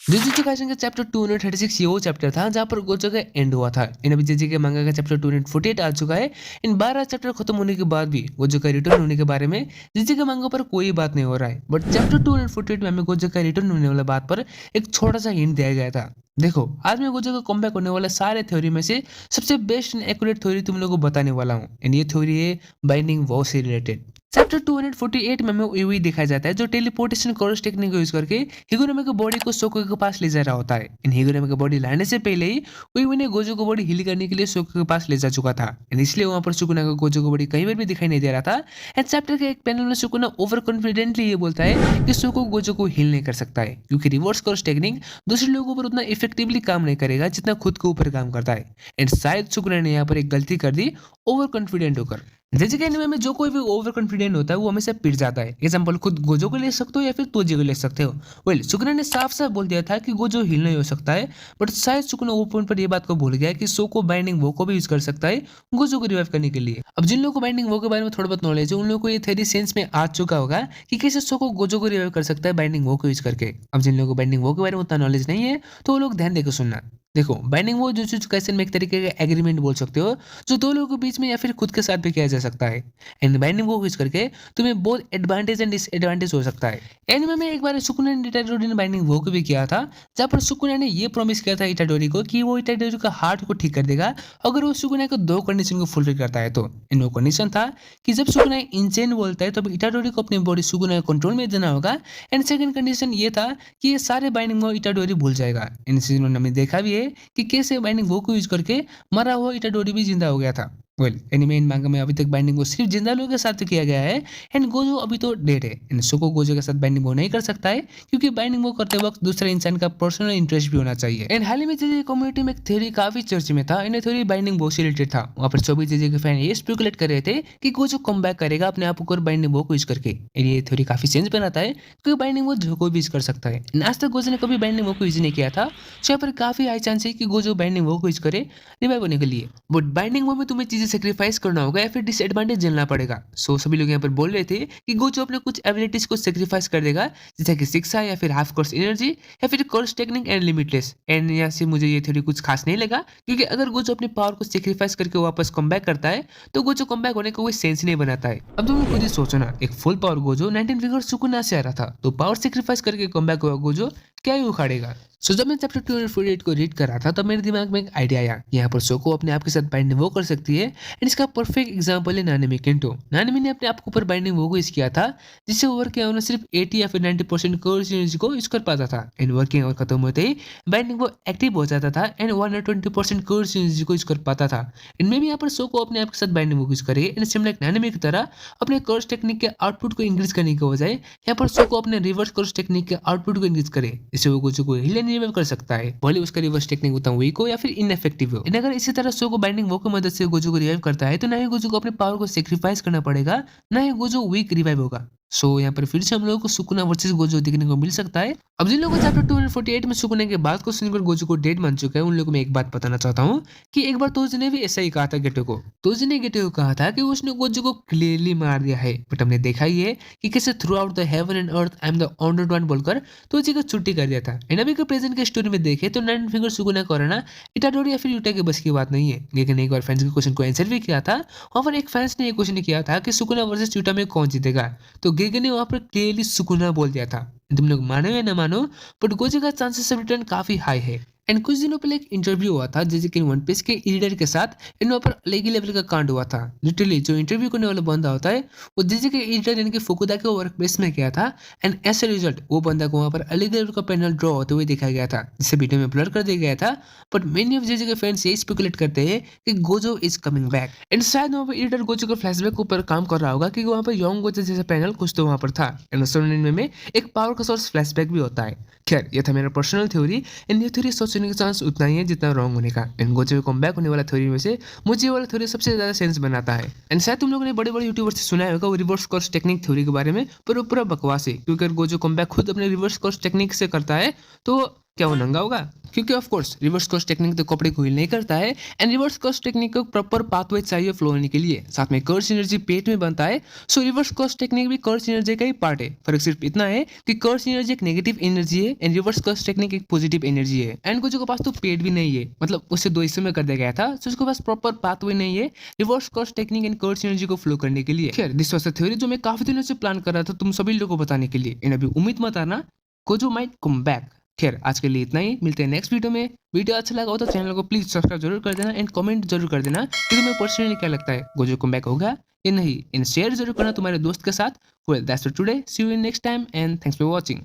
Jujutsu Kaisen का chapter 236 ये वो चैप्टर था जहाँ पर गोजो का एंड हुआ था। इन अभी जेजे के मांगा का चैप्टर 248 आ चुका है। इन 12 चैप्टर खत्म होने के बाद भी गोजो का रिटर्न होने के बारे में जेजे के मांगा पर कोई बात नहीं हो रहा है। बट चैप्टर 248 में हमें गोजो का रिटर्न होने वाला बात पर एक छोटा सा हिंट दिया गया था। देखो आज मैं गोजो का कमबैक होने वाला सारे थ्योरी में से सबसे बेस्ट एंड एक्यूरेट थ्योरी तुम लोगों को बताने वाला हूँ। एंड ये थ्योरी है बाइंडिंग वॉ से रिलेटेड। चैप्टर 248 में हमें वही दिखाया जाता है जो टेलीपोर्टेशन कोरस टेक्निक को यूज करके हिगुरामे की बॉडी को सोको के पास ले जा रहा होता है। इन हिगुरामे की बॉडी लाने से पहले ही वही ने गोजो को बॉडी हील करने के लिए सोको के पास ले जा चुका था। एंड इसलिए वहां पर सुकुना का गोजो को बॉडी कहीं पर भी दिखाई नहीं दे रहा था। एंड चैप्टर के एक पैनल में सुकुना ओवर कॉन्फिडेंटली ये बोलता है कि सोको गोजो को हील नहीं कर सकता है क्योंकि रिवर्स कोरस टेक्निक दूसरे लोगों पर उतना इफेक्टिवली काम नहीं करेगा जितना खुद के ऊपर काम करता है। एंड शायद सुकुना ने यहाँ पर एक गलती कर दी ओवर कॉन्फिडेंट होकर। जैसे कि एनिमे में जो कोई भी ओवर कॉन्फिडेंट होता है वो हमेशा पिट जाता है। एग्जांपल खुद गोजो को ले सकते हो या फिर तोजी को ले सकते हो। वेल सुकुना ने साफ साफ बोल दिया था कि गोजो हिल नहीं हो सकता है। बट शायद सुकुना वो पॉइंट पर ये बात को भूल गया कि सोको बाइंडिंग वो को भी यूज कर सकता है गोजो को रिवाइव करने के लिए। अब जिन लोगों को बाइंडिंग वो के बारे में थोड़ा बहुत नॉलेज है उन लोगों को ये थ्योरी सेंस में आ चुका होगा कि कैसे सोको गोजो को रिवाइव कर सकता है बाइंडिंग वो को यूज करके। अब जिन लोगों को बाइंडिंग वो के बारे में उतना नॉलेज नहीं है तो वो लोग ध्यान देकर सुनना। देखो बाइंडिंग वो जुजुत्सु काइसेन में एक तरीके का एग्रीमेंट बोल सकते हो जो दो लोगों के बीच में या फिर खुद के साथ भी किया जा सकता है। एंड बाइंडिंग वो यूज करके तुम्हें बहुत एडवांटेज एंड डिसएडवांटेज हो सकता है। एनिमे में एक बार सुकुना ने इटाडोरी ने बाइंडिंग वो को भी किया था जहाँ पर सुकुना ने ये प्रॉमिस किया था इटाडोरी को कि वो इटाडोरी का हार्ट को ठीक कर देगा अगर वो सुकुना के दो कंडीशन को फुलफिल करता है तो। इन वो कंडीशन था कि जब सुकुना इंचेन बोलता है तब इटाडोरी को अपनी बॉडी सुकुना के कंट्रोल में देना होगा। एंड सेकंड कंडीशन ये था कि ये सारे बाइंडिंग वो इटाडोरी भूल जाएगा। इन सीजन में हमने देखा भी है कि कैसे बाइंडिंग वो को यूज करके मरा हुआ इटाडोरी भी जिंदा हो गया था। वेल एनिमे इन मांगा में अभी तक बाइंडिंग वो सिर्फ जिंदा लोगों के साथ किया गया है। एंड गोजो अभी तो डेड है। एंड सोको गोजो के साथ बाइंडिंग वो नहीं कर सकता है क्योंकि बाइंडिंग वो करते वक्त दूसरे इंसान का पर्सनल इंटरेस्ट भी होना चाहिए। एंड हाल ही में जेजे कम्युनिटी में एक थ्योरी काफी चर्चे में था। एंड थ्योरी बाइंडिंग वो से रिलेटेड था। वहां पर सभी जेजे के फैन ये स्पेकुलेट कर रहे थे कि गोजो कम बैक करेगा अपने आप को बाइंडिंग वो को यूज करके। एंड ये थ्योरी काफी सेंस बनाता है क्योंकि बाइंडिंग वो जो कोई भी यूज कर सकता है। आज तक गोजो ने कभी बाइंडिंग वो को यूज नहीं किया था। सो यहाँ पर काफी हाई चांस है कि गोजो बाइंडिंग वो को यूज करे रिवाइव होने के लिए। बट बाइंडिंग वो में तुम्हें चीजें सेक्रीफाइस करना होगा या फिर डिसएडवांटेज झेलना पड़ेगा। सो सभी लोग यहाँ पर बोल रहे थे कि गोजो अपने कुछ एबिलिटीज को सेक्रीफाइस कर देगा जैसे कि शिक्षा या फिर हाफ कोर्स एनर्जी या फिर course technique and limitless. And यहाँ से मुझे ये थ्योरी कुछ खास नहीं लगा क्योंकि अगर गोजो अपने पावर को सेक्रीफाइस करके वापस कम बैक करता है तो गोजो कम बैक होने का कोई सेंस नहीं बनाता है। अब तुम खुद ही सोचो ना एक full power Gojo 19 figure Sukuna से आ रहा था तो पावर सेक्रीफाइस करके कम बैक हुआ गोजो क्या ही उखाड़ेगा। सो जब मैं चैप्टर 248 को रीड कर रहा था तब मेरे दिमाग में एक आइडिया आया कि यहाँ पर सोको अपने आप के साथ बाइंडिंग वो कर सकती है। एंड इसका परफेक्ट एग्जांपल है नानामी केंटो। नानामी ने अपने आप के ऊपर बाइंडिंग वो को यूज किया था जिससे वर्किंग आवर सिर्फ 80 या फिर 90% कोर्स एनर्जी को यूज कर पाता था। एंड वर्किंग आवर खत्म होते ही बाइंडिंग वो एक्टिव हो जाता था एंड 120% कोर्स एनर्जी को यूज कर पाता था। इनमें भी यहाँ पर सोको अपने आप के साथ बाइंडिंग वो यूज करे एंड सिमिलर नानामी की तरह अपने कोर्स टेक्निक के आउटपुट को इंक्रीज करने के बजाय यहाँ पर सोको अपने रिवर्स कोर्स टेक्निक के आउटपुट को इंक्रीज करे इससे वो गोजो को हिल रिवाइव कर सकता है भले उसका रिवर्स टेक्निक उतना वीक हो या फिर इनइफेक्टिव हो। अगर इसी तरह सोको बाइंडिंग वो की मदद से गोजो को रिवाइव करता है तो ना ही गोजो को अपने पावर को सेक्रीफाइस करना पड़ेगा ना ही गोजो वीक रिवाइव होगा। सो यहाँ पर फिर से हम लोगों को सुकुना वर्सेस गोजो देखने को मिल सकता है। अब जिन लोगों को चैप्टर 248 में सुकुना के बाद को सुनकर गोजो को डेड मान चुका है उन लोगों को मैं एक बात बताना चाहता हूँ कि एक बार तोजी ने भी ऐसा ही कहा था गेटो को। तोजी ने गेटो को कहा था कि उसने गोजो को क्लियरली मार दिया है। बट हमने देखा ही है कि कैसे through out the heaven and earth I am the honoured one बोलकर तोजी को छुट्टी कर दिया था। एंड अभी के प्रेजेंट के स्टोरी में देखे तो 9 फिंगर सुकुना को रहना इटाडोरी या फिर यूटा के बस की बात नहीं है। लेकिन एक बार फैंस के क्वेश्चन को आंसर भी किया था। वहां पर एक फैंस ने ये क्वेश्चन किया था कि सुकुना वर्सेस यूटा में कौन जीतेगा तो गेगे ने वहां पर क्लियरली सुकुना बोल दिया था। तुम लोग मानो या ना मानो बट गोजो का चांसेस ऑफ रिटर्न काफी हाई है। एंड कुछ दिनों पहले एक इंटरव्यू हुआ था जैसे कि वन पीस के एडिटर के साथ इन वहाँ पर अलग ही लेवल का कांड हुआ था। लिटरली जो इंटरव्यू करने वाला बंदा होता है वो जैसे कि एडिटर यानी कि फुकुदा के वर्क प्लेस में किया था। एंड एज ए रिजल्ट वो बंदा को वहाँ पर अलग लेवल का पैनल ड्रॉ होते हुए दिखाया गया था जिसे वीडियो में ब्लर कर दिया गया था। बट मेनी ऑफ जैसे के फैंस यही स्पेकुलेट करते हैं कि Gojo is coming back. And शायद वहाँ पर एडिटर गोजो के फ्लैशबैक के ऊपर काम कर रहा होगा क्योंकि वहाँ पर यंग गोजो जैसा पैनल कुछ तो वहाँ पर था। एंड एनिमे में एक पावर का सोर्स फ्लैशबैक भी होता है। खैर ये था मेरा पर्सनल थ्योरी। एंड ये थ्योरी सोचने का चांस उतना ही है जितना रॉन्ग होने का। एंड गोजो कम बैक होने वाला थ्योरी में से मुझे वाला थ्योरी सबसे ज्यादा सेंस बनाता है। एंड शायद तुम लोगों ने बड़े बड़े यूट्यूबर से सुना होगा वो रिवर्स कोर्स टेक्निक थ्योरी के बारे में पर वो पूरा बकवास है क्योंकि अगर गोजो कम बैक खुद अपने रिवर्स कोर्स टेक्निक से करता है तो क्या वो नंगा होगा? क्योंकि of course reverse cost technique तो कपड़े को हील नहीं करता है एंड रिवर्स कॉस्ट टेक्निक को प्रॉपर पाथवे चाहिए फ्लो होने के लिए। साथ में कर्व सिनर्जी पेट में बनता है, सो रिवर्स कॉस्ट टेक्निक भी कर्व सिनर्जी का ही पार्ट है। फर्क सिर्फ इतना है कि कर्व सिनर्जी एक नेगेटिव एनर्जी है एंड रिवर्स कॉस्ट टेक्निक एक पॉजिटिव एनर्जी है। एंड कुछ के पास तो पेट भी नहीं है, मतलब उसे दो हिस्सों में कर दिया गया था, सो उसके पास प्रॉपर पाथवे नहीं है reverse cost technique and curve synergy को फ्लो करने के लिए। खैर दिस वाज द थ्योरी जो मैं काफी दिनों से प्लान कर रहा था तुम सभी लोगों को बताने के लिए। एंड अभी उम्मीद मत आना कोजो माइट कम बैक। खैर आज के लिए इतना ही, मिलते हैं नेक्स्ट वीडियो में। वीडियो अच्छा लगा हो तो चैनल को प्लीज सब्सक्राइब जरूर कर देना एंड कमेंट जरूर कर देना कि तुम्हें पर्सनली क्या लगता है, गोजो कम बैक होगा या नहीं। एंड शेयर जरूर करना तुम्हारे दोस्त के साथ। Well that's for today, see you in next time and thanks for watching.